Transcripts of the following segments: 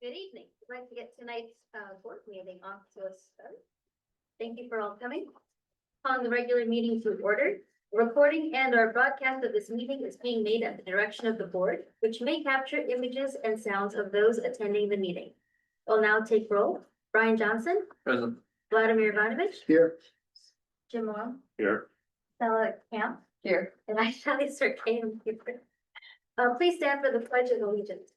Good evening. I'd like to get tonight's board meeting off to a start. Thank you for all coming. On the regular meeting to order, recording and or broadcast of this meeting is being made at the direction of the board, which may capture images and sounds of those attending the meeting. We'll now take roll. Brian Johnson. Present. Vladimir Ivanovich. Here. Jim Morrow. Here. Stella Camp. Here. And I shall Sir Kane. Please stand for the Pledge of Allegiance.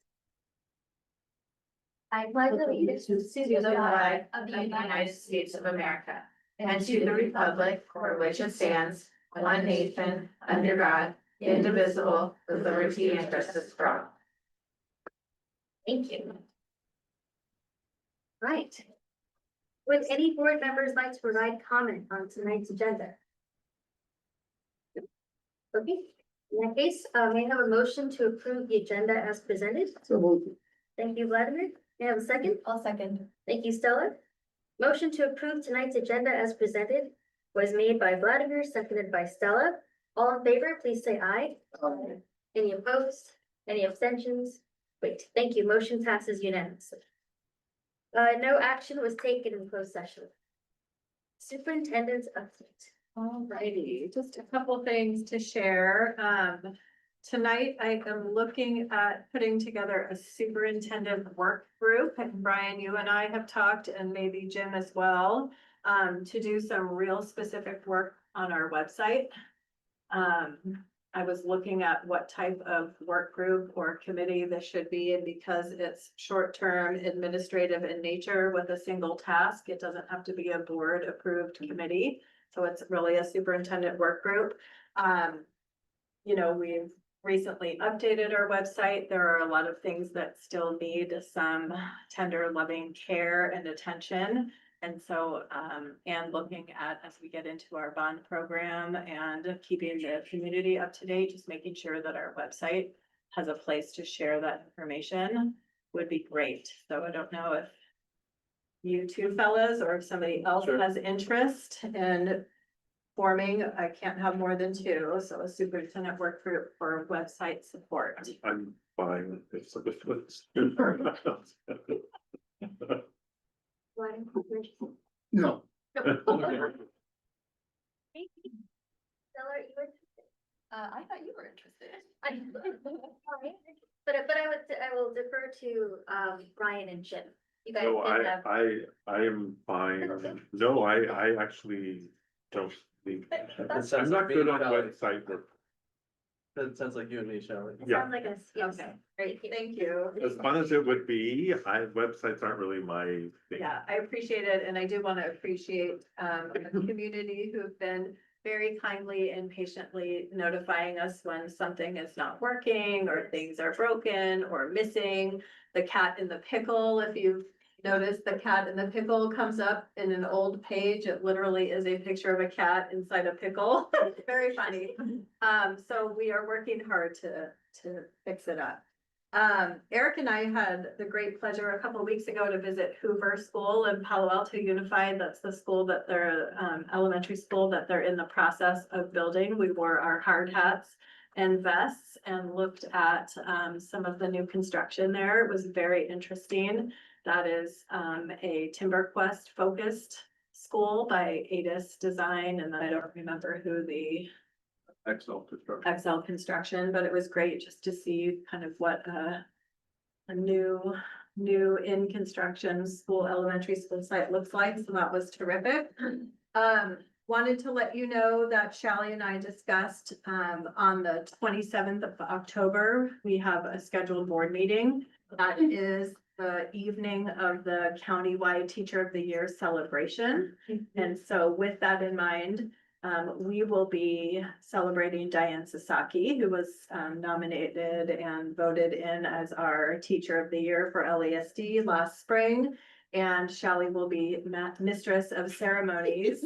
I pledge allegiance to the flag of the United States of America and to the republic for which it stands, one nation, under God, indivisible, with liberty and justice for all. Thank you. Right. Would any board members like to provide comment on tonight's agenda? Okay, in that case, may I have a motion to approve the agenda as presented? So moved. Thank you, Vladimir. May I have a second? I'll second. Thank you, Stella. Motion to approve tonight's agenda as presented was made by Vladimir, seconded by Stella. All in favor, please say aye. Aye. Any opposed? Any abstentions? Great, thank you. Motion passes unanimously. No action was taken in closed session. Superintendent's update. Alrighty, just a couple things to share. Tonight I am looking at putting together a superintendent work group. And Brian, you and I have talked, and maybe Jim as well, to do some real specific work on our website. I was looking at what type of work group or committee this should be, and because it's short-term administrative in nature with a single task, it doesn't have to be a board approved committee. So it's really a superintendent work group. We've recently updated our website. There are a lot of things that still need some tender, loving care and attention. And so, and looking at, as we get into our bond program and keeping the community up to date, just making sure that our website has a place to share that information would be great. So I don't know if you two fellas or if somebody else Sure. has interest in forming. I can't have more than two, so a superintendent work group for website support. I'm fine. It's like No. Stella, you were. I thought you were interested. But I will defer to Brian and Jim. You guys No, can have. I am fine. No, I actually don't think. I'm not good on website work. That sounds like you and me, Shelley. Yeah. Sounds like us, yes. Okay. Great. Thank you. As fun as it would be, websites aren't really my thing. Yeah, I appreciate it, and I do want to appreciate the community who've been very kindly and patiently notifying us when something is not working or things are broken or missing. The cat in the pickle, if you've noticed, the cat in the pickle comes up in an old page. It literally is a picture of a cat inside a pickle. It's very funny. So we are working hard to fix it up. Eric and I had the great pleasure a couple of weeks ago to visit Hoover School in Palo Alto Unified. That's the school that they're, elementary school that they're in the process of building. We wore our hard hats and vests and looked at some of the new construction there. It was very interesting. That is a TimberQuest focused school by Adis Design, and I don't remember who the XL Construction, but it was great just to see kind of what a new in construction school, elementary school site looks like. So that was terrific. Wanted to let you know that Shelley and I discussed on the 27th of October, we have a scheduled board meeting. That is the evening of the countywide Teacher of the Year celebration. And so with that in mind, we will be celebrating Diane Sasaki, who was nominated and voted in as our Teacher of the Year for LASD last spring. And Shelley will be Mistress of Ceremonies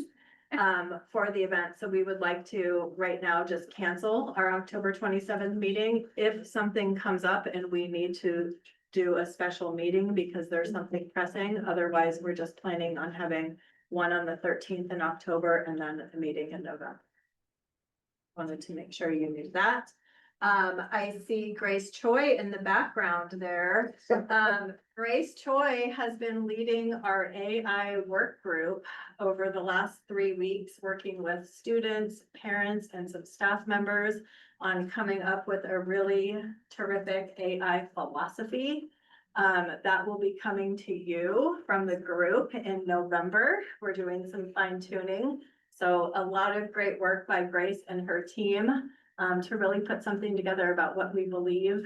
for the event. So we would like to right now just cancel our October 27th meeting. If something comes up and we need to do a special meeting because there's something pressing, otherwise we're just planning on having one on the 13th in October and then a meeting in November. Wanted to make sure you knew that. I see Grace Choi in the background there. Grace Choi has been leading our AI work group over the last 3 weeks, working with students, parents, and some staff members on coming up with a really terrific AI philosophy. That will be coming to you from the group in November. We're doing some fine tuning. So a lot of great work by Grace and her team to really put something together about what we believe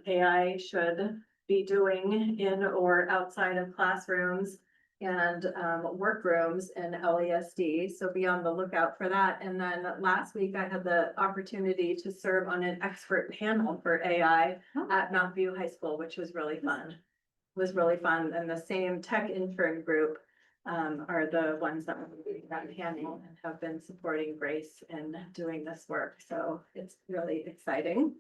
AI should be doing in or outside of classrooms and workrooms in LASD. So be on the lookout for that. And then last week I had the opportunity to serve on an expert panel for AI at Mount View High School, which was really fun. It was really fun. And the same tech intern group are the ones that were doing that panel and have been supporting Grace in doing this work. So it's really exciting.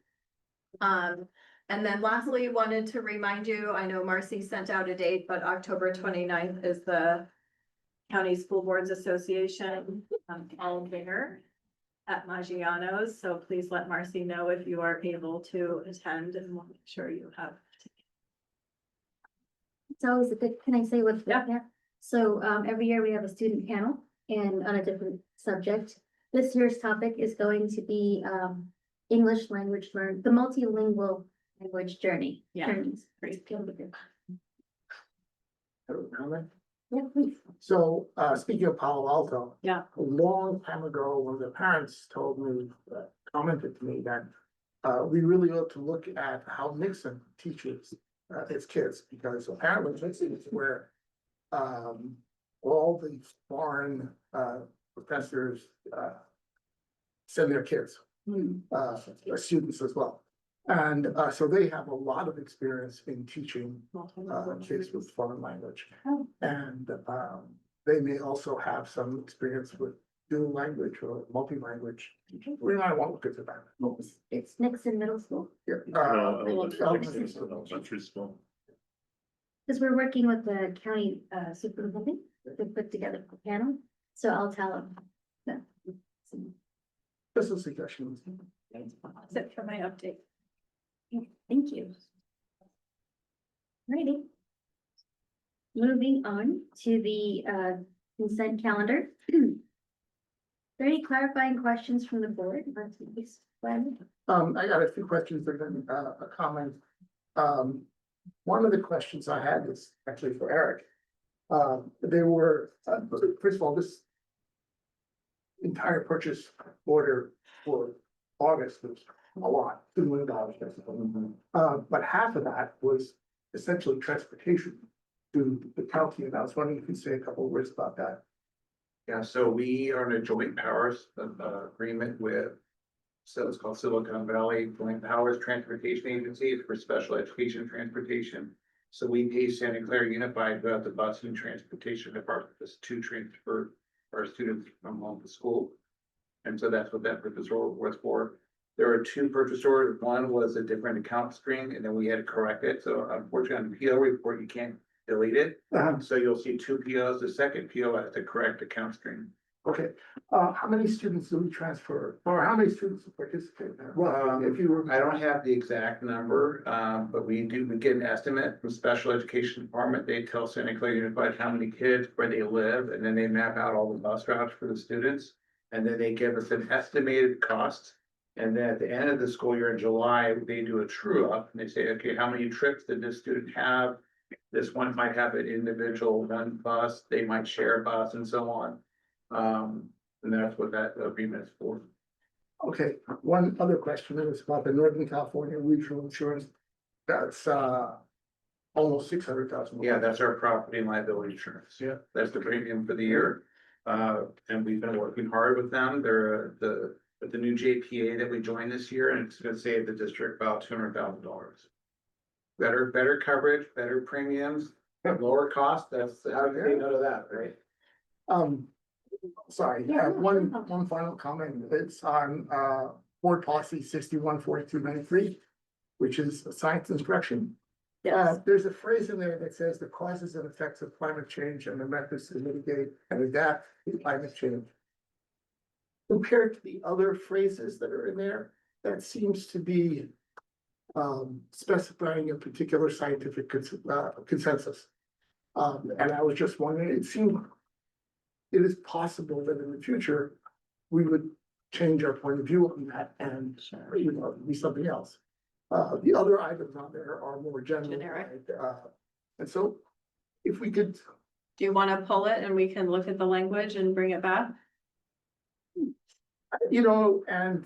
And then lastly, wanted to remind you, I know Marcy sent out a date, but October 29th is the County School Boards Association all dinner at Maggiano's. So please let Marcy know if you are able to attend, and we'll make sure you have. It's always a good, can I say what's Yeah. there? So every year we have a student panel and on a different subject. This year's topic is going to be English language learn, the multilingual language journey. Yeah. Journeys. Great. Yeah, please. So, speaking of Palo Alto. Yeah. A long time ago, one of the parents told me, commented to me that, we really ought to look at how Nixon teaches, its kids, because apparently Nixon is where, all the foreign, professors, send their kids, students as well. And, so they have a lot of experience in teaching, kids with foreign language. Oh. And they may also have some experience with dual language or multi-language. We might want to look at that. It's Nixon Middle School, Yeah, Elementary school. because we're working with the county superintendent to put together a panel, so I'll tell them. that. just a suggestion. That's it for my update. Thank you. Alrighty. Moving on to the consent calendar. Are there any clarifying questions from the board? I got a few questions and then a comment. One of the questions I had is actually for Eric. There were, first of all, this entire purchase order for August was a lot, $2 million. But half of that was essentially transportation to the county, and I was wondering if you could say a couple of words about that. Yeah, so we are in a joint powers agreement with, so it's called Silicon Valley Joint Powers Transportation Agency for special education transportation. So we pay Santa Clara Unified about the bus and transportation department to transfer our students from home to school. And so that's what that purchase order was for. There are two purchase orders. One was a different account string, and then we had to correct it. So unfortunately, on the PO report, you can't delete it. So you'll see two POs. The second PO has the correct account string. Okay, how many students do we transfer, or how many students participate there? Well, if you were. I don't have the exact number, but we get an estimate from special education department. They tell Santa Clara Unified how many kids, where they live, and then they map out all the bus routes for the students. And then they give us an estimated cost. And then at the end of the school year in July, they do a true up and they say, okay, how many trips did this student have? This one might have an individual one bus, they might share a bus and so on. And that's what that agreement is for. Okay, one other question is about the Northern California Regional Insurance. That's almost $600,000. Yeah, that's our property and liability insurance. Yeah. That's the premium for the year. And we've been working hard with them. They're with the new JPA that we joined this year, and it's gonna save the district about $200,000. Better coverage, better premiums, lower cost. That's how do you say no to that, right? Sorry, Yeah, one final comment. It's on board policy 614293, which is science instruction. There's a phrase in there that says the causes and effects of climate change and the methods to mitigate and adapt to climate change. Compared to the other phrases that are in there, that seems to be specifying a particular scientific consensus. And I was just wondering, it is possible that in the future, we would change our point of view on that and, you know, be something else. The other items on there are more general. Generic. And so if we could, Do you want to pull it and we can look at the language and bring it back? you know, and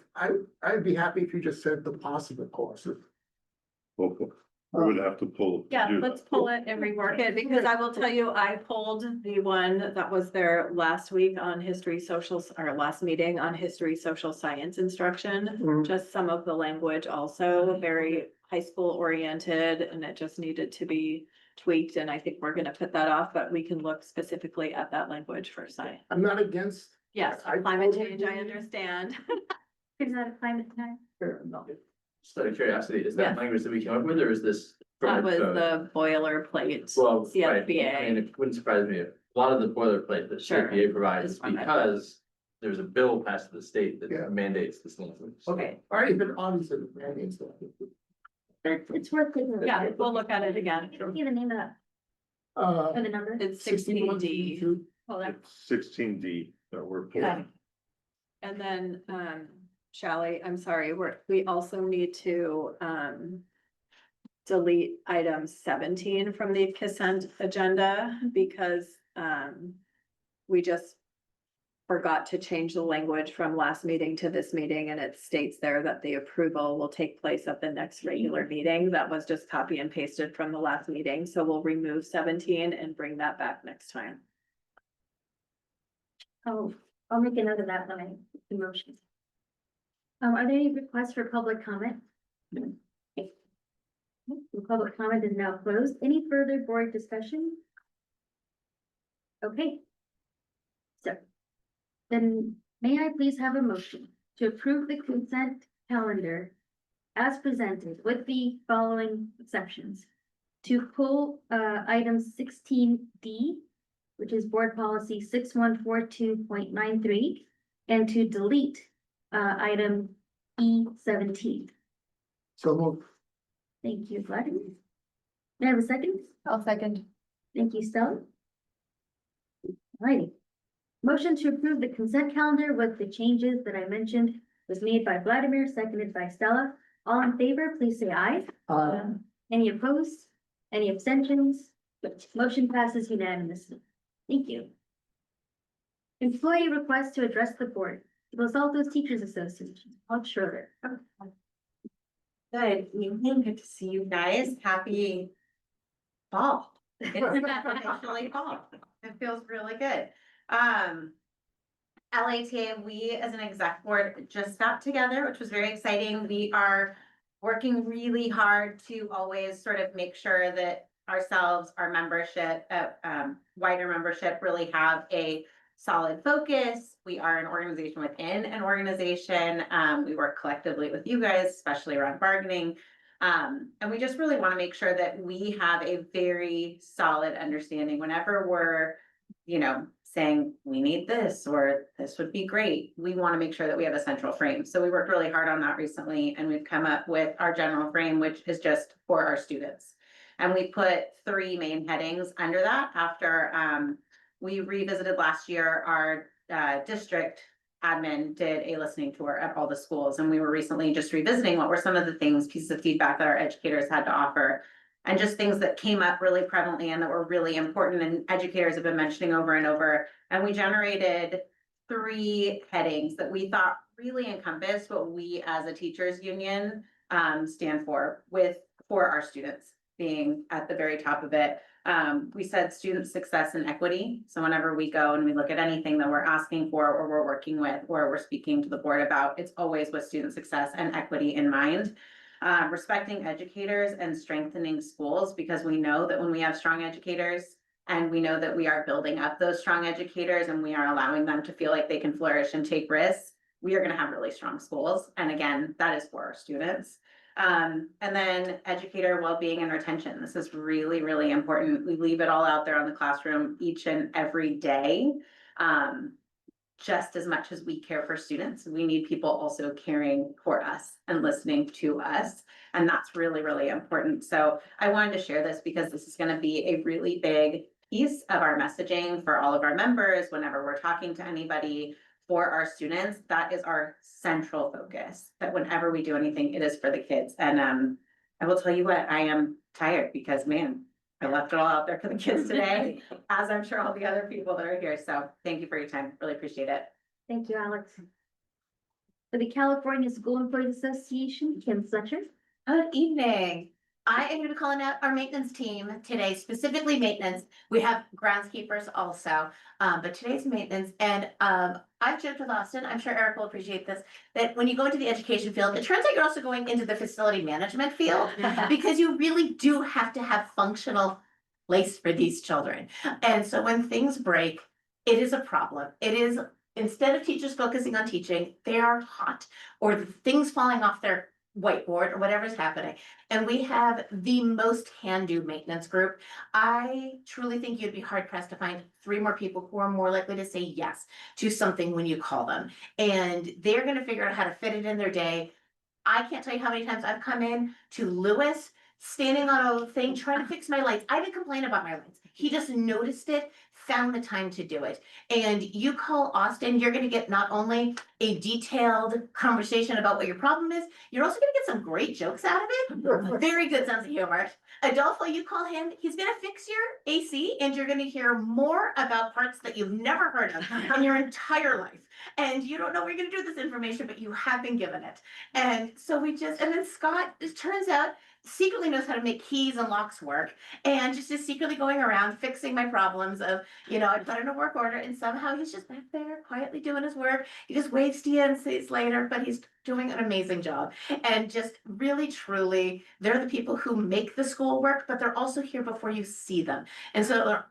I'd be happy if you just said the possible courses. Well, we would have to pull. Yeah, do let's that. pull it and rework it, because I will tell you, I pulled the one that was there last week on history, or last meeting on history, social science instruction. Mm. Just some of the language also very high school oriented, and it just needed to be tweaked, and I think we're gonna put that off, but we can look specifically at that language for science. I'm not against. Yes, I climate totally change, I agree. understand. Is that a climate time? No. Just out of curiosity, is Yeah. that language that we came up with, or is this? That from was code? the boilerplate, Well, right, I mean, CSBA. it wouldn't surprise me, a lot of the boilerplate that Sure. CPA provides Is is from that. because there's a bill passed to the state Yeah. that mandates this language. Okay, Or even obviously, I mean, so. But it's worth taking. a look yeah, at. we'll look at it again. I don't see the name of that, Uh, or the number. It's 16D. 61, Hold on. Sixteen D that we're Okay. pulling. And then, Shally, I'm sorry, we also need to, delete item 17 from the consent agenda because, we just forgot to change the language from last meeting to this meeting, and it states there that the approval will take place at the next regular meeting. That was just copy and pasted from the last meeting, so we'll remove 17 and bring that back next time. Oh, I'll make a note of that when I do motion. Are there any requests for public comment? Okay. The public comment is now closed. Any further board discussion? Okay. So, then may I please have a motion to approve the consent calendar as presented with the following exceptions? To pull, item 16D, which is board policy 6142.93, and to delete, item E17. so move. Thank you, Vladimir. May I have a second? I'll second. Thank you, Stella. Alrighty. Motion to approve the consent calendar with the changes that I mentioned was made by Vladimir, seconded by Stella. All in favor, please say aye. Any opposed? Any abstentions? Motion passes unanimously. Thank you. Employee request to address the board. Los Altos Teachers Association, Paul Schroeder. Good evening, good to see you guys, happy fall. It's officially fall, it feels really good. LATA, we as an exec board just got together, which was very exciting. We are working really hard to always sort of make sure that ourselves, our membership, wider membership really have a solid focus. We are an organization within an organization. We work collectively with you guys, especially around bargaining. And we just really want to make sure that we have a very solid understanding whenever we're, saying we need this or this would be great. We want to make sure that we have a central frame. So we worked really hard on that recently, and we've come up with our general frame, which is just for our students. And we put 3 main headings under that after we revisited last year. Our district admin did a listening tour at all the schools, and we were recently just revisiting what were some of the pieces of feedback that our educators had to offer, and just things that came up really prevalently and that were really important and educators have been mentioning over and over. And we generated 3 headings that we thought really encompassed what we as a teachers union stand for our students being at the very top of it. We said student success and equity. So whenever we go and we look at anything that we're asking for or we're working with or we're speaking to the board about, it's always with student success and equity in mind. Respecting educators and strengthening schools, because we know that when we have strong educators and we know that we are building up those strong educators and we are allowing them to feel like they can flourish and take risks, we are going to have really strong schools. And again, that is for our students. And then educator well-being and retention. This is really, really important. We leave it all out there on the classroom each and every day. just as much as we care for students, we need people also caring for us and listening to us. And that's really, really important. So I wanted to share this because this is going to be a really big piece of our messaging for all of our members whenever we're talking to anybody. For our students, that is our central focus, that whenever we do anything, it is for the kids. And I will tell you what, I am tired because, man, I left it all out there for the kids today, as I'm sure all the other people that are here. So thank you for your time. Really appreciate it. Thank you, Alex. For the California School Employees Association, Kim Fletcher. Good evening. I am going to be calling out our maintenance team today, specifically maintenance. We have groundskeepers also, but today's maintenance. And I've joked with Austin, I'm sure Eric will appreciate this, that when you go into the education field, it turns out you're also going into the facility management field because you really do have to have functional place for these children. And so when things break, it is a problem. It is, instead of teachers focusing on teaching, they are hot or the things falling off their whiteboard or whatever's happening. And we have the most can-do maintenance group. I truly think you'd be hard pressed to find 3 more people who are more likely to say yes to something when you call them. And they're going to figure out how to fit it in their day. I can't tell you how many times I've come in to Lewis standing on a thing trying to fix my lights. I didn't complain about my lights. He just noticed it, found the time to do it. And you call Austin, you're going to get not only a detailed conversation about what your problem is, you're also going to get some great jokes out of it. Very good sense of humor. Adolfo, you call him, he's going to fix your AC and you're going to hear more about parts that you've never heard of in your entire life. And you don't know where you're going to do this information, but you have been given it. And so and then Scott, it turns out, secretly knows how to make keys and locks work and just is secretly going around fixing my problems of, I put in a work order and somehow he's just back there quietly doing his work. He just waves to you and says later, but he's doing an amazing job. And just really, truly, they're the people who make the school work, but they're also here before you see them. And so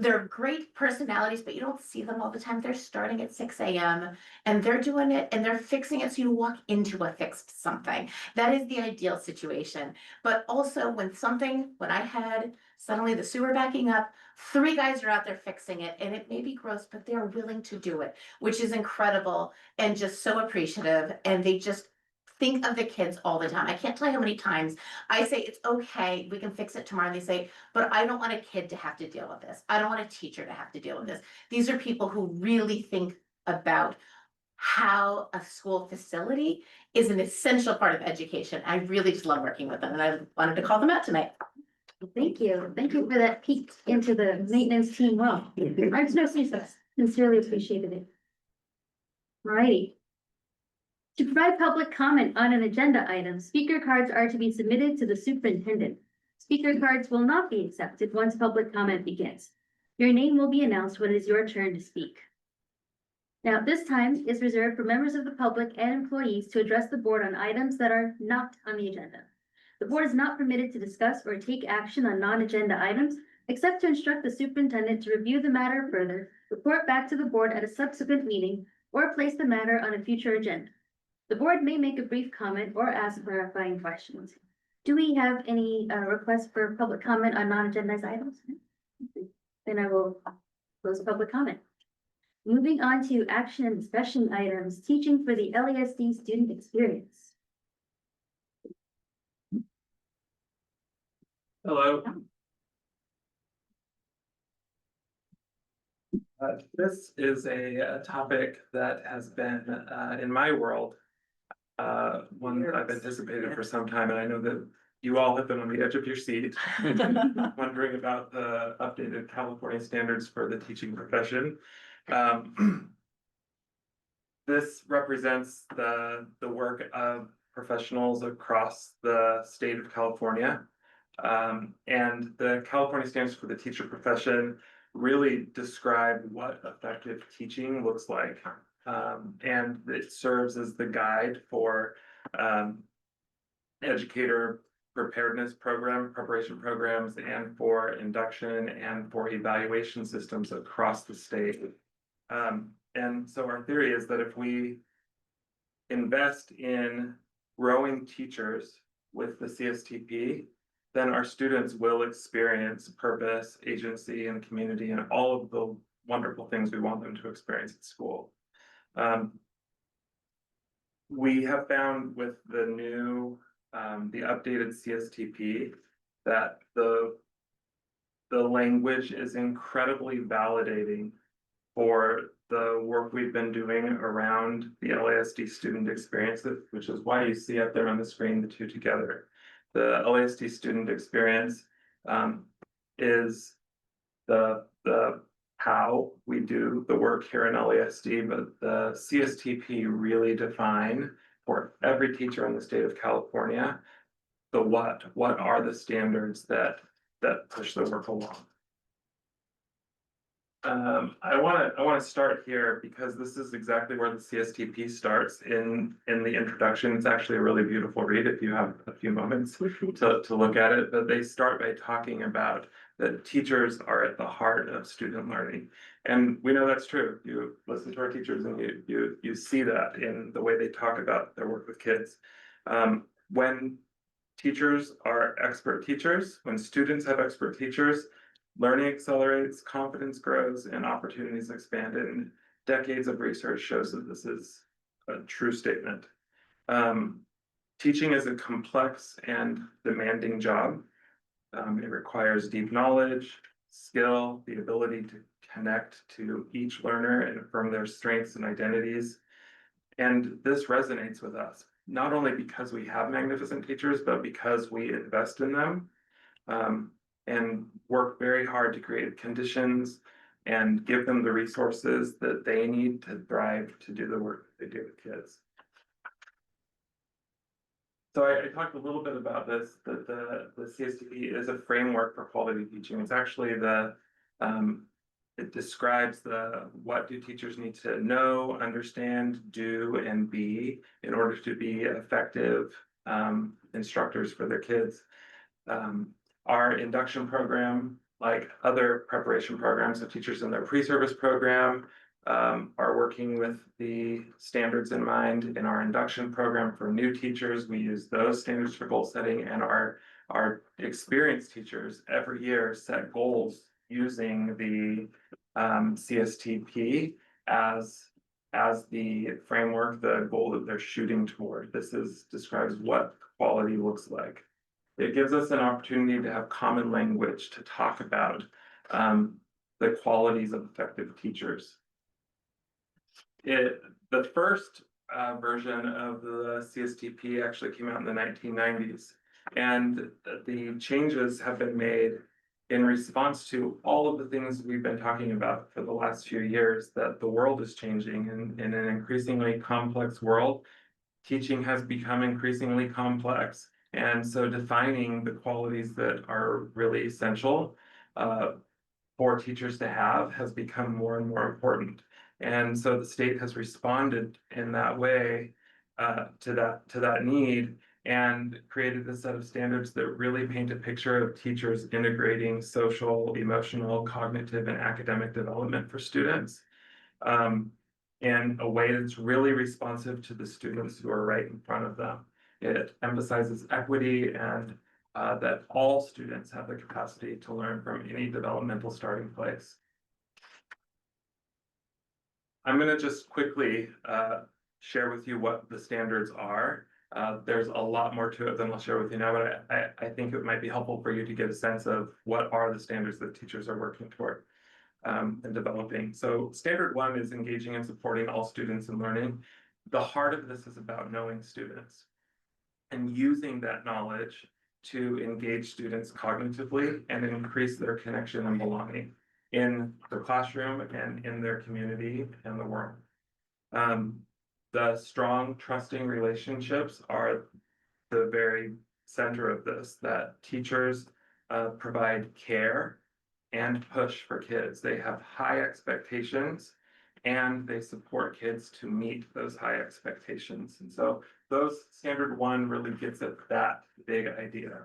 they're great personalities, but you don't see them all the time. They're starting at 6 a.m. and they're doing it and they're fixing it so you walk into a fixed something. That is the ideal situation. But also when I had suddenly the sewer backing up, 3 guys are out there fixing it and it may be gross, but they're willing to do it, which is incredible and just so appreciative. And they just think of the kids all the time. I can't tell you how many times I say, it's okay, we can fix it tomorrow. And they say, but I don't want a kid to have to deal with this. I don't want a teacher to have to deal with this. These are people who really think about how a school facility is an essential part of education. I really just love working with them and I wanted to call them out tonight. Thank you. Thank you for that peek into the maintenance team. Well, I sincerely appreciated it. Alrighty. To provide public comment on an agenda item, speaker cards are to be submitted to the superintendent. Speaker cards will not be accepted once public comment begins. Your name will be announced when it is your turn to speak. Now, this time is reserved for members of the public and employees to address the board on items that are not on the agenda. The board is not permitted to discuss or take action on non-agenda items, except to instruct the superintendent to review the matter further, report back to the board at a subsequent meeting, or place the matter on a future agenda. The board may make a brief comment or ask clarifying questions. Do we have any requests for public comment on non-agendized items? Then I will close public comment. Moving on to action and discussion items, teaching for the LASD student experience. Hello. This is a topic that has been in my world one that I've anticipated for some time, and I know that you all have been on the edge of your seat wondering about the updated California standards for the teaching profession. This represents the work of professionals across the state of California. And the California standards for the teacher profession really describe what effective teaching looks like. And it serves as the guide for educator preparedness preparation programs, and for induction and for evaluation systems across the state. And so our theory is that if we invest in growing teachers with the CSTP, then our students will experience purpose, agency, and community, and all of the wonderful things we want them to experience at school. We have found with the new, the updated CSTP that the language is incredibly validating for the work we've been doing around the LASD student experiences, which is why you see up there on the screen the two together. The LASD student experience is the how we do the work here in LASD, but the CSTP really define for every teacher in the state of California the what are the standards that push the work along. I want to start here because this is exactly where the CSTP starts in the introduction. It's actually a really beautiful read if you have a few moments to look at it, but they start by talking about that teachers are at the heart of student learning. And we know that's true. You listen to our teachers and you see that in the way they talk about their work with kids. When teachers are expert teachers, when students have expert teachers, learning accelerates, confidence grows, and opportunities expand. And decades of research shows that this is a true statement. Teaching is a complex and demanding job. It requires deep knowledge, skill, the ability to connect to each learner and affirm their strengths and identities. And this resonates with us, not only because we have magnificent teachers, but because we invest in them. And work very hard to create conditions and give them the resources that they need to thrive to do the work that they do with kids. So I talked a little bit about this, that the CSTP is a framework for quality teaching. It's actually it describes what do teachers need to know, understand, do, and be in order to be effective instructors for their kids. Our induction program, like other preparation programs, of teachers in their pre-service program are working with the standards in mind. In our induction program for new teachers, we use those standards for goal setting, and our experienced teachers every year set goals using the CSTP as the framework, the goal that they're shooting toward. This describes what quality looks like. It gives us an opportunity to have common language to talk about the qualities of effective teachers. The first version of the CSTP actually came out in the 1990s, and the changes have been made in response to all of the things we've been talking about for the last few years, that the world is changing in an increasingly complex world. Teaching has become increasingly complex. And so defining the qualities that are really essential for teachers to have has become more and more important. And so the state has responded in that way to that need and created a set of standards that really paint a picture of teachers integrating social, emotional, cognitive, and academic development for students in a way that's really responsive to the students who are right in front of them. It emphasizes equity and that all students have the capacity to learn from any developmental starting place. I'm going to just quickly share with you what the standards are. There's a lot more to it than I'll share with you now, but I think it might be helpful for you to get a sense of what are the standards that teachers are working toward and developing. So standard 1 is engaging and supporting all students in learning. The heart of this is about knowing students and using that knowledge to engage students cognitively and increase their connection and belonging in the classroom and in their community and the world. The strong, trusting relationships are the very center of this, that teachers provide care and push for kids. They have high expectations and they support kids to meet those high expectations. And so those standard 1 really gets at that big idea.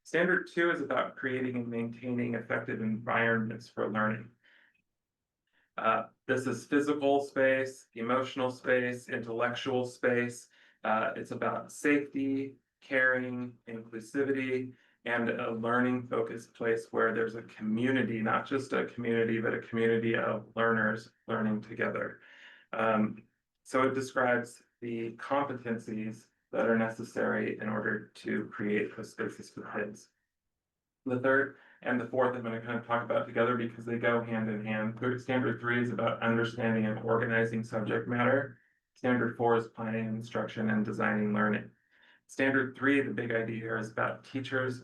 Standard 2 is about creating and maintaining effective environments for learning. This is physical space, emotional space, intellectual space. It's about safety, caring, inclusivity. and a learning focused place where there's a community, not just a community, but a community of learners learning together. So it describes the competencies that are necessary in order to create those spaces for kids. The third and the fourth, I'm going to kind of talk about together because they go hand in hand. Standard 3 is about understanding and organizing subject matter. Standard 4 is planning instruction and designing learning. Standard 3, the big idea here is about teachers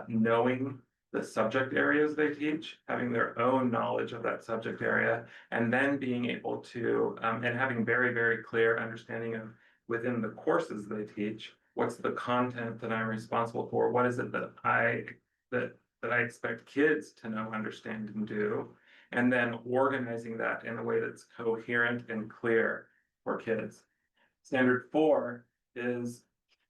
knowing the subject areas they teach, having their own knowledge of that subject area, and then being able to, and having very, very clear understanding of within the courses they teach, what's the content that I'm responsible for, what is it that I expect kids to know, understand, and do, and then organizing that in a way that's coherent and clear for kids. Standard 4 is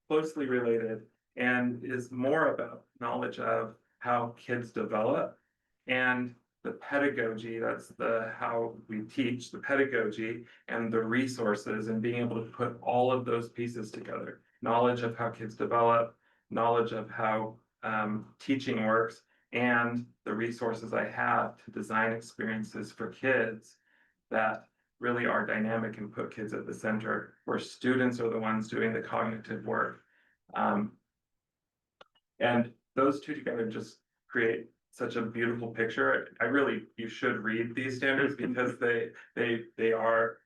closely related and is more about knowledge of how kids develop and the pedagogy, that's the how we teach, the pedagogy and the resources, and being able to put all of those pieces together. Knowledge of how kids develop, knowledge of how teaching works, and the resources I have to design experiences for kids that really are dynamic and put kids at the center, where students are the ones doing the cognitive work. And those two together just create such a beautiful picture. You should read these standards because they are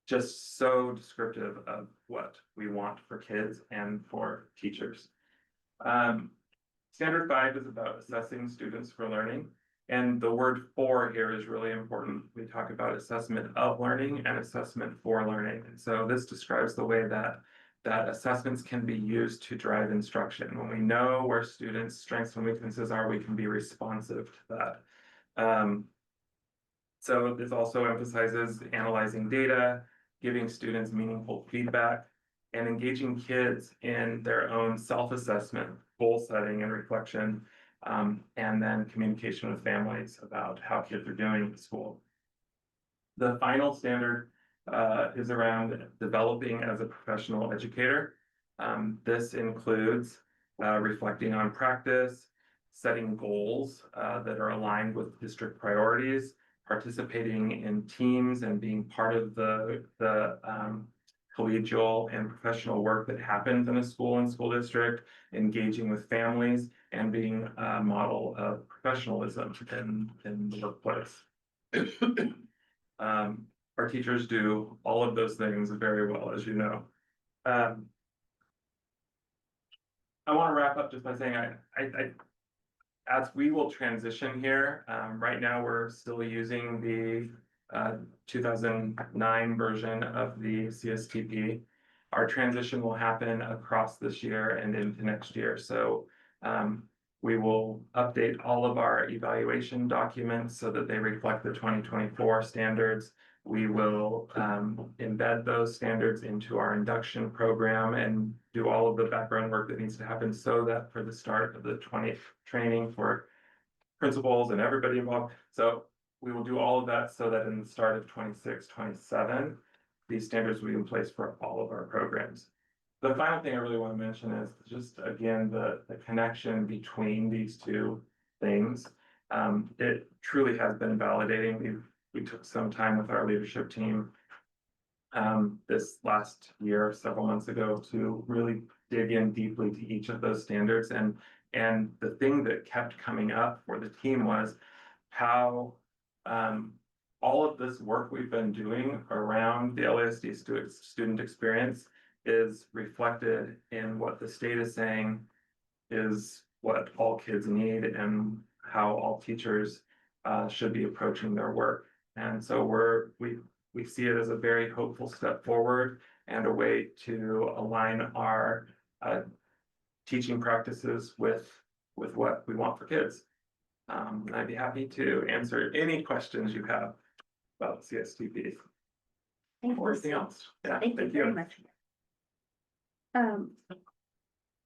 just so descriptive of what we want for kids and for teachers. Standard 5 is about assessing students for learning. And the word "for" here is really important. We talk about assessment of learning and assessment for learning. And so this describes the way that assessments can be used to drive instruction. When we know where students' strengths and weaknesses are, we can be responsive to that. So this also emphasizes analyzing data, giving students meaningful feedback, and engaging kids in their own self-assessment, goal setting and reflection, and then communication with families about how kids are doing in school. The final standard is around developing as a professional educator. This includes reflecting on practice, setting goals that are aligned with district priorities, participating in teams and being part of the collegial and professional work that happens in a school and school district, engaging with families, and being a model of professionalism in the workplace. Our teachers do all of those things very well, as you know. I want to wrap up just by saying as we will transition here, right now we're still using the 2009 version of the CSTP. Our transition will happen across this year and into next year. So we will update all of our evaluation documents so that they reflect the 2024 standards. We will embed those standards into our induction program and do all of the background work that needs to happen so that for the start of the 20th training for principals and everybody involved. So we will do all of that so that in the start of 26, 27, these standards will be in place for all of our programs. The final thing I really want to mention is just, again, the connection between these two things. It truly has been validating. We took some time with our leadership team this last year, several months ago, to really dig in deeply to each of those standards. And the thing that kept coming up for the team was how all of this work we've been doing around the LASD student experience is reflected in what the state is saying is what all kids need and how all teachers should be approaching their work. And so we see it as a very hopeful step forward and a way to align our teaching practices with what we want for kids. I'd be happy to answer any questions you have about CSTP or anything else. Yeah, Thank you very much.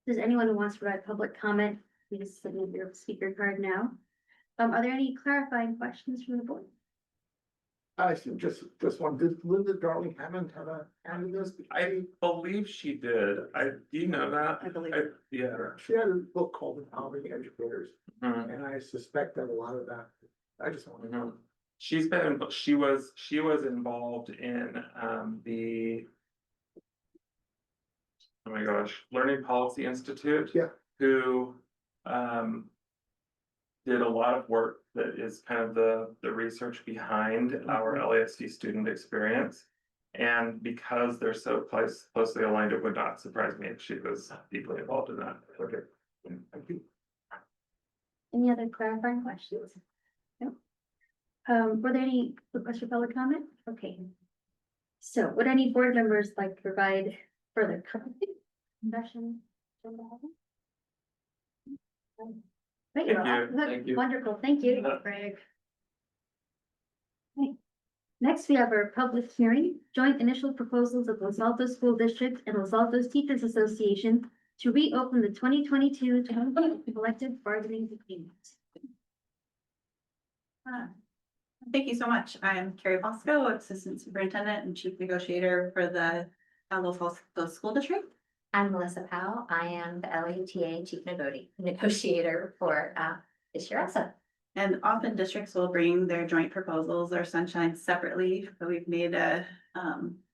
Does anyone who wants to provide public comment, please submit your speaker card now. Are there any clarifying questions from the board? I see, just one, did Linda Darling Hammond have a hand in this? I believe she did. Do you know that? I believe. Yeah. She had a book called Empowering Educators, Mhm. and I suspect that a lot of that, I just want to know. She was involved in, the. Oh my gosh, Learning Policy Institute. Yeah. Who, did a lot of work that is kind of the research behind our LASD student experience. And because they're so closely aligned, it would not surprise me if she was deeply involved in that. Okay, thank you. Any other clarifying questions? No. Were there any requests for public comment? Okay. So would any board members like to provide further comment? Discussion? Great, Thank you. well, Thank you. wonderful, thank you, Yeah. Greg. Okay. Next, we have our public hearing, joint initial proposals of Los Altos School District and Los Altos Teachers Association to reopen the 2022-2023 collective bargaining agreement. Thank you so much. I am Carrie Bosco, Assistant Superintendent and Chief Negotiator for the Los Altos School District. I'm Melissa Powell. I am the LATA Chief Negotiator for this year also. And often districts will bring their joint proposals or sunshine separately, but we've made a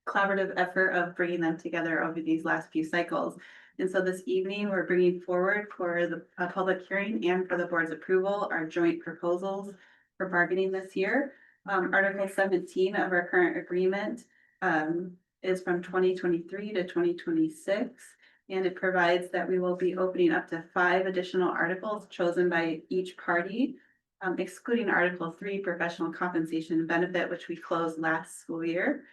collaborative effort of bringing them together over these last few cycles. And so this evening, we're bringing forward for the public hearing and for the board's approval, our joint proposals for bargaining this year. Article 17 of our current agreement is from 2023 to 2026. And it provides that we will be opening up to 5 additional articles chosen by each party, excluding Article 3, professional compensation and benefit, which we closed last school year.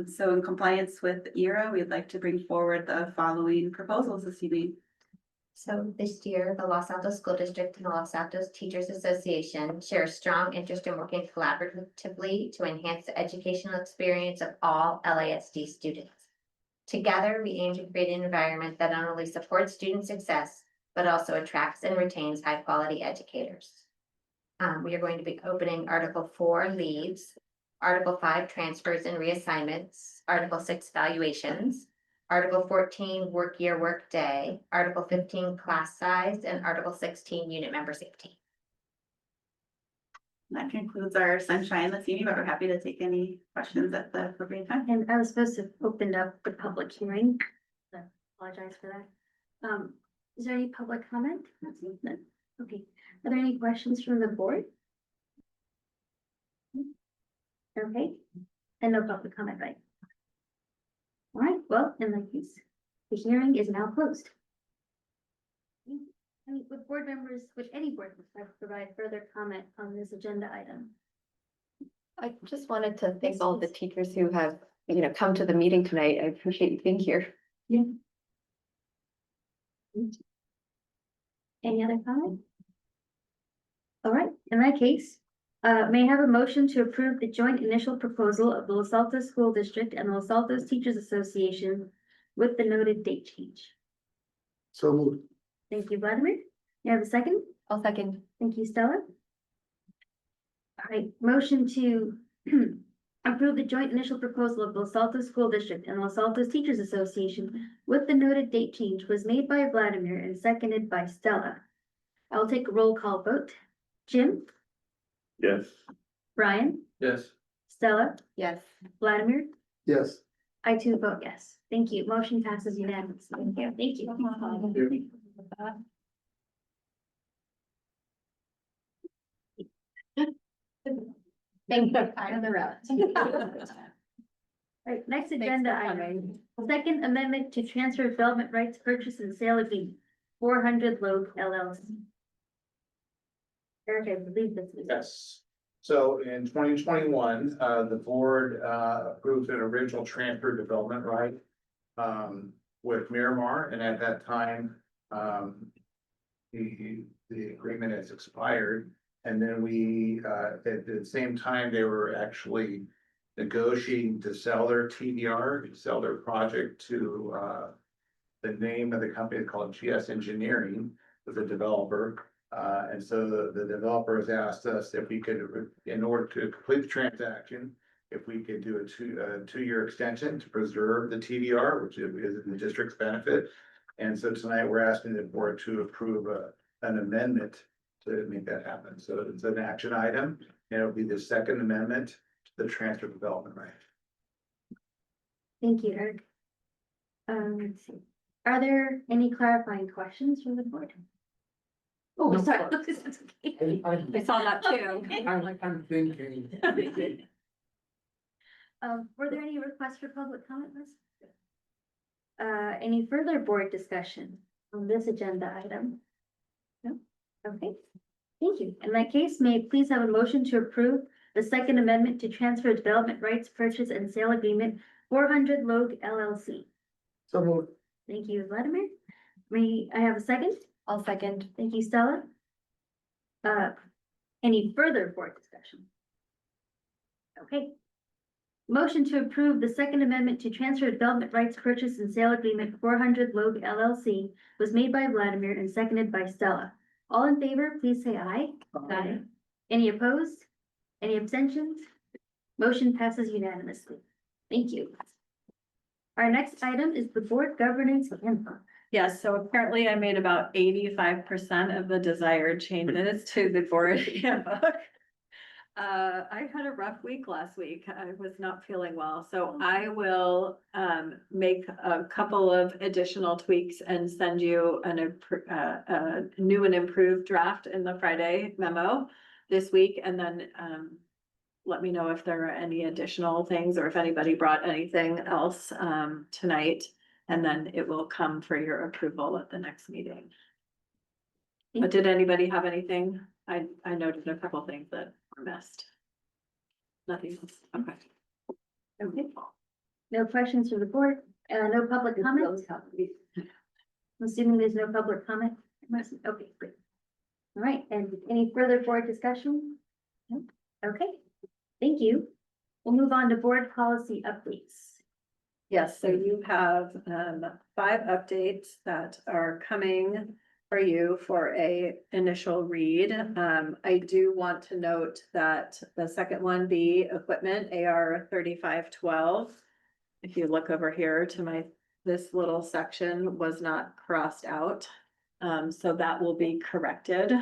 So in compliance with ERA, we'd like to bring forward the following proposals this evening. So this year, the Los Altos School District and the Los Altos Teachers Association share a strong interest in working collaboratively to enhance the educational experience of all LASD students. Together, we aim to create an environment that not only supports student success, but also attracts and retains high-quality educators. We are going to be opening Article 4 leaves, Article 5 transfers and reassignments, Article 6 valuations, Article 14 work year, work day, Article 15 class size, and Article 16 unit member safety. That concludes our sunshine this evening, but we're happy to take any questions at the appropriate time. And I was supposed to open up the public hearing. I apologize for that. Is there any public comment? None. Okay, are there any questions from the board? Okay, and no public comment, right? All right, well, in that case, the hearing is now closed. Would board members, would any board members like to provide further comment on this agenda item? I just wanted to thank all the teachers who have, come to the meeting tonight. I appreciate you being here. Yeah. Any other comment? All right, in that case, may I have a motion to approve the joint initial proposal of the Los Altos School District and the Los Altos Teachers Association with the noted date change? So moved. Thank you, Vladimir. You have a second? I'll second. Thank you, Stella. All right, motion to approve the joint initial proposal of Los Altos School District and Los Altos Teachers Association with the noted date change was made by Vladimir and seconded by Stella. I'll take a roll call vote. Jim, Yes. Brian, Yes. Stella, Yes. Vladimir, Yes. I too vote yes. Thank you. Motion passes unanimously. Thank you. Thank you. Thank you. On the route. Right, next Thanks agenda for item. Second amendment to transfer development rights purchase and sale agreement, 400 Load LLC. Eric, I believe this is. Yes. So in 2021, the board approved an original transfer development right with Miramar, and at that time, the agreement has expired. And then we, at the same time, they were actually negotiating to sell their TDR, sell their project to the name of the company called GS Engineering, was a developer. And so the developers asked us if we could, in order to complete the transaction, if we could do a two-year extension to preserve the TDR, which is in the district's benefit. And so tonight we're asking the board to approve an amendment to make that happen. So it's an action item, and it'll be the second amendment to the transfer development right. Thank you, Eric. Let's see. Are there any clarifying questions from the board? Oh, No, sorry. but- It's okay. I saw that too. I'm thinking. Were there any requests for public comment, Liz? Any further board discussion on this agenda item? No? Okay, thank you. In that case, may I please have a motion to approve the second amendment to transfer development rights purchase and sale agreement 400 Logue LLC. So moved. Thank you, Vladimir. May I have a second? I'll second. Thank you, Stella. Any further board discussion? Okay. Motion to approve the second amendment to transfer development rights purchase and sale agreement 400 Logue LLC was made by Vladimir and seconded by Stella. All in favor, please say aye. Aye. Any opposed? Any abstentions? Motion passes unanimously. Thank you. Our next item is the board governance handbook. Yes, so apparently I made about 85% of the desired changes to the board handbook. I had a rough week last week. I was not feeling well, so I will make a couple of additional tweaks and send you a new and improved draft in the Friday memo this week, and then let me know if there are any additional things or if anybody brought anything else tonight, and then it will come for your approval at the next meeting. But did anybody have anything? I noted a couple things that were missed. Nothing else, okay. Okay. No questions from the board, no public comment? I'm assuming there's no public comment. Okay, great. All right, and any further board discussion? No? Okay, thank you. We'll move on to board policy updates. Yes, so you have 5 updates that are coming for you for a initial read. I do want to note that the second one be equipment AR 3512. If you look over here to this little section was not crossed out. So that will be corrected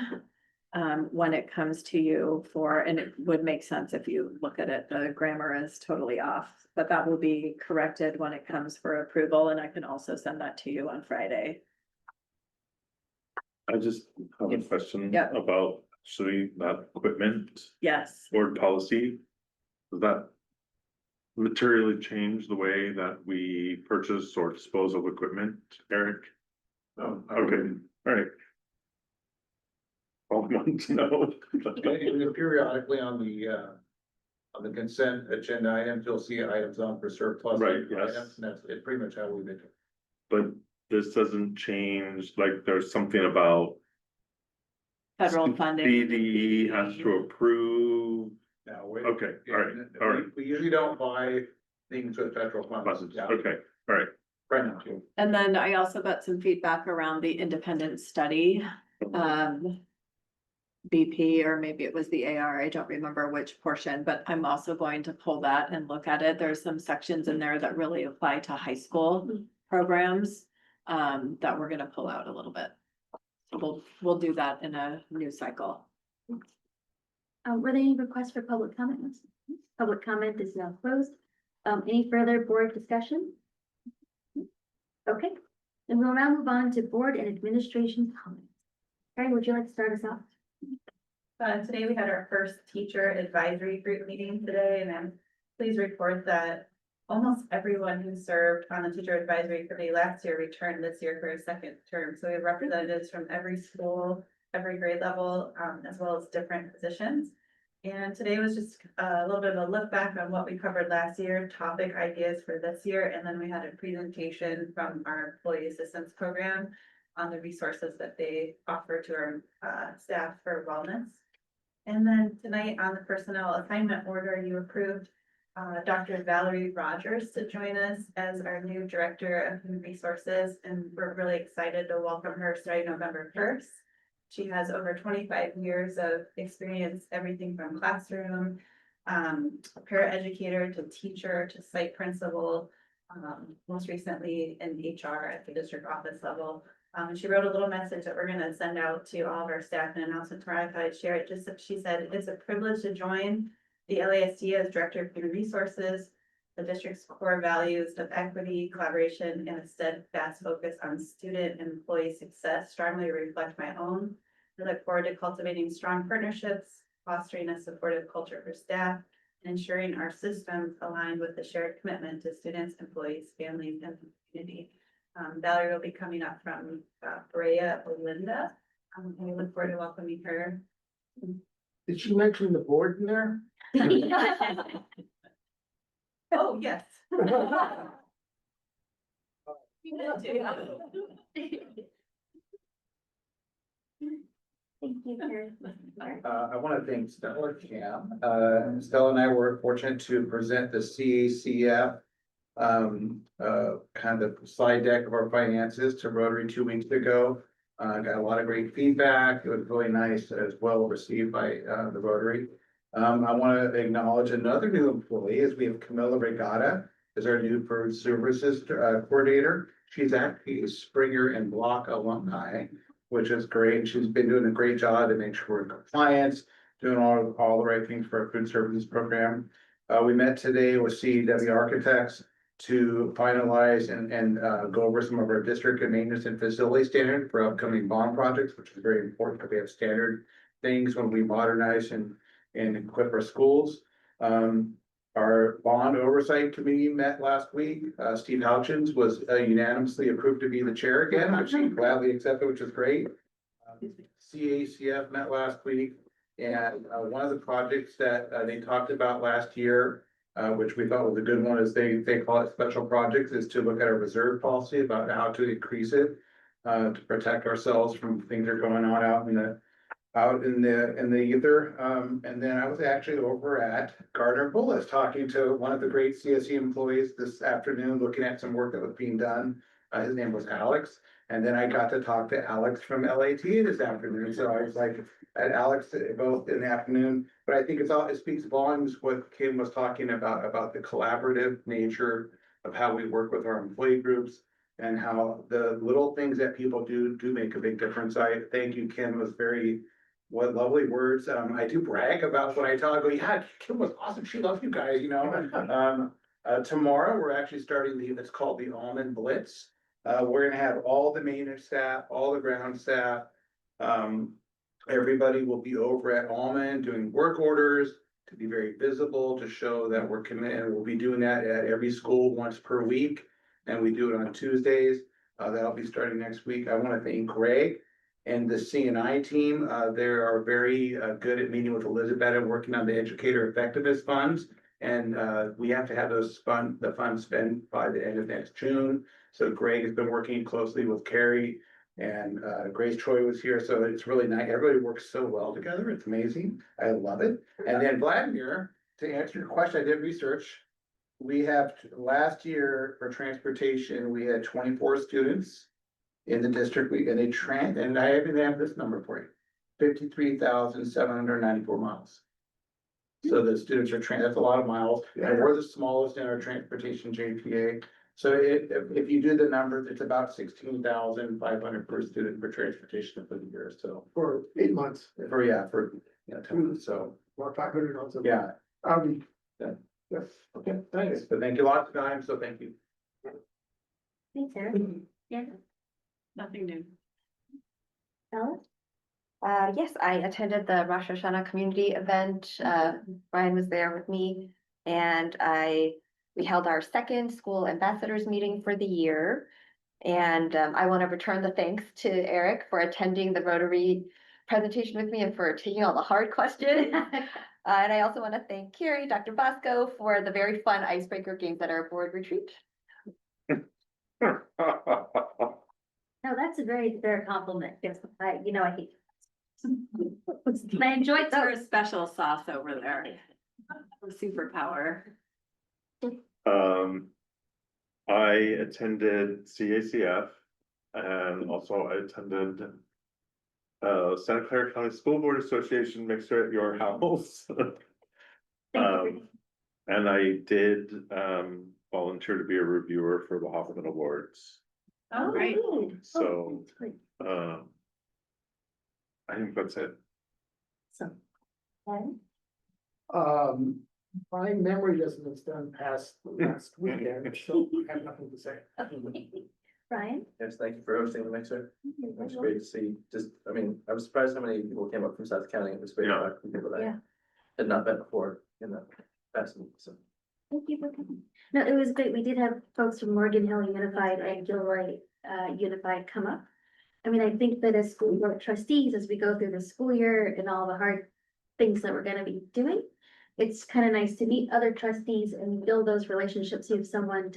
when it comes to you and it would make sense if you look at it, the grammar is totally off, but that will be corrected when it comes for approval, and I can also send that to you on Friday. I just have a question Yeah. about actually that equipment Yes. board policy. Does that materially change the way that we purchase or dispose of equipment, Eric? Oh, Okay, all right. All I want to know. And periodically on the consent agenda items, you'll see items on for surplus. Right, yes. items, and that's pretty much how we make it. But this doesn't change, like, there's something about Federal funding. BDE has to approve. Now, we Okay, all right. we usually don't buy things with federal funds. Buses, Yeah, okay, all right. right now too. And then I also got some feedback around the independent study. BP, or maybe it was the AR, I don't remember which portion, but I'm also going to pull that and look at it. There's some sections in there that really apply to high school programs that we're gonna pull out a little bit. So we'll do that in a new cycle. Were there any requests for public comment? Public comment is now closed. Any further board discussion? Okay, then we'll now move on to board and administration comments. Karen, would you like to start us off? Today we had our first teacher advisory group meeting today, and I'm pleased to report that almost everyone who served on the teacher advisory committee last year returned this year for a second term. So we have representatives from every school, every grade level, as well as different positions. And today was just a little bit of a look back on what we covered last year, topic ideas for this year, and then we had a presentation from our employee assistance program on the resources that they offer to our staff for wellness. And then tonight on the personnel assignment order, you approved Dr. Valerie Rogers to join us as our new Director of Human Resources, and we're really excited to welcome her starting November 1st. She has over 25 years of experience, everything from classroom, paraeducator to teacher to site principal, most recently in HR at the district office level. She wrote a little message that we're gonna send out to all of our staff and announce it tomorrow. I thought I'd share it. Just that she said, it's a privilege to join the LASD as Director of Human Resources. The district's core values of equity, collaboration, and a steadfast focus on student and employee success strongly reflect my own. I look forward to cultivating strong partnerships, fostering a supportive culture for staff, and ensuring our systems align with the shared commitment to students, employees, families, and the community. Valerie will be coming up from Brea, Olinda. And we look forward to welcoming her. Did she mention the board in there? Oh, yes. Thank you, Karen. I want to thank Stella Cam. Stella and I were fortunate to present the CACF kind of slide deck of our finances to Rotary 2 weeks ago. Got a lot of great feedback. It was really nice, as well received by the Rotary. I want to acknowledge another new employee, as we have Camilla Regata as our new food services coordinator. She's actually a Springer and Block alumni, which is great. She's been doing a great job to make sure we're in compliance, doing all the right things for our food services program. We met today with CEW Architects to finalize and go over some of our district and maintenance and facility standard for upcoming bond projects, which is very important because we have standard things when we modernize and equip our schools. Our bond oversight committee met last week. Steve Houchins was unanimously approved to be the chair again, which he gladly accepted, which is great. CACF met last week, and one of the projects that they talked about last year, which we thought was a good one, is they call it special projects, is to look at our reserve policy about how to increase it to protect ourselves from things that are going on out in the ether. And then I was actually over at Gardner Bullis talking to one of the great CSE employees this afternoon, looking at some work that was being done. His name was Alex. And then I got to talk to Alex from LAT this afternoon. So I was like at Alex both in the afternoon, but I think it speaks volumes what Kim was talking about the collaborative nature of how we work with our employee groups and how the little things that people do make a big difference. I thank you, Kim. It was what lovely words. I do brag about what I tell. I go, yeah, Kim was awesome. She loves you guys, you know. Tomorrow, we're actually starting it's called the Almond Blitz. We're gonna have all the maintenance staff, all the ground staff. Everybody will be over at Almond doing work orders to be very visible, to show that we're committed. We'll be doing that at every school once per week. And we do it on Tuesdays. That'll be starting next week. I want to thank Greg and the CNI team. They are very good at meeting with Elizabeth and working on the educator effectiveness funds. And we have to have the funds spent by the end of next June. So Greg has been working closely with Carrie, and Grace Troy was here. So it's really nice. Everybody works so well together. It's amazing. I love it. And then Vladimir, to answer your question, I did research. We have last year for transportation, we had 24 students in the district, and I even have this number for you, 53,794 miles. So the students are that's a lot of miles, and we're the smallest in our transportation JPA. So if you do the numbers, it's about 16,500 per student for transportation for the year, so. For 8 months. For 10 months, so, Or 500 also. yeah. Yes, okay, thanks. But thank you lots of times, so thank you. Thanks, Erin. Yeah. Nothing new. Ella? Yes, I attended the Rosh Hashanah community event. Brian was there with me, and we held our second school ambassadors meeting for the year. And I want to return the thanks to Eric for attending the Rotary presentation with me and for taking all the hard questions. And I also want to thank Carrie, Dr. Bosco for the very fun icebreaker games at our board retreat. No, that's a very fair compliment. Yes, I hate. I enjoyed For a those. special sauce over there. Superpower. I attended CACF and also I attended Santa Clara County School Board Association mixer at your house. Thank you. And I did, volunteer to be a reviewer for the Hoffman Awards, Oh, great. so, I think that's it. My memory doesn't extend past last weekend, so I have nothing to say. Ryan? Yes, thank you for hosting the mixer. It's great to see, just, I mean, I was surprised how many people came up from South County. It was great to Yeah. talk to people that Yeah. had not met before in the past week, so. Thank you for coming. No, it was great. We did have folks from Morgan Hill Unified and Gilroy Unified come up. I mean, I think that as school board trustees, as we go through the school year and all the hard things that we're gonna be doing, it's kind of nice to meet other trustees and build those relationships. You have someone to